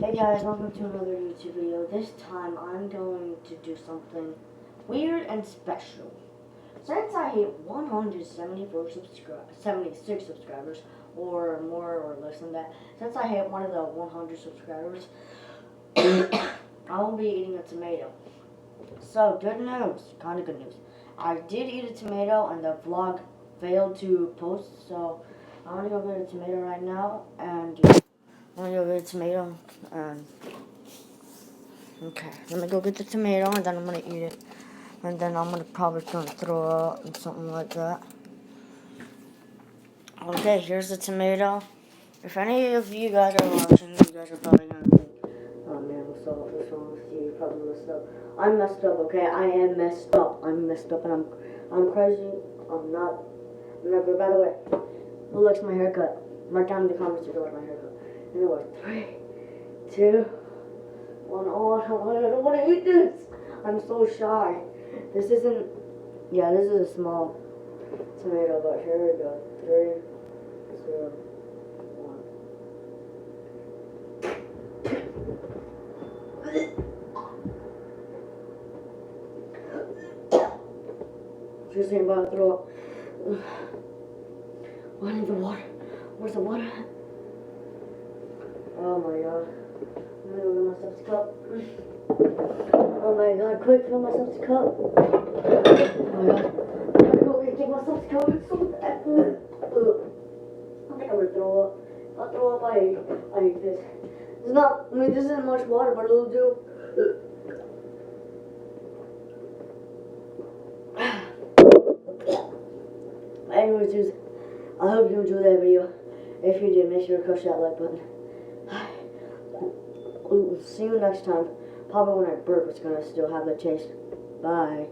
Hey guys, welcome to another YouTube video. This time I'm going to do something weird and special. Since I hit 76 subscribers, or more or less than that, since I hit one of the 100 subscribers, I will be eating a tomato. So, good news, kind of good news. I did eat a tomato and the vlog failed to post, so I'm going to go get a tomato right now and I'm gonna go get a tomato, and okay, let me go get the tomato, and then I'm gonna eat it, and then I'm probably gonna throw up and something like that. Okay, here's the tomato. If any of you guys are watching, you guys are probably gonna think, oh man, what's wrong with you? You probably messed up. I'm messed up, okay? I am messed up. I'm messed up, and I'm crazy. I'm not good. By the way, who likes my haircut? Mark down in the comments if you like my haircut. Anyway, 3, 2, 1. Oh, I don't want to eat this. I'm so shy. This is a small tomato, but here we go. 3, 2, 1. Just ain't about to throw up. I need the water. Where's the water? Oh my god. I'm gonna go get myself a cup. Oh my god, quick, fill myself a cup. Oh my god. I'm gonna go get myself a cup. It's so bad. I think I'm gonna throw up. If I throw up, I hate this. This isn't much water, but it'll do. Anyways, I hope you enjoyed that video. If you did, make sure to crush that like button. See you next time. Probably when I burp, it's gonna still have the taste. Bye.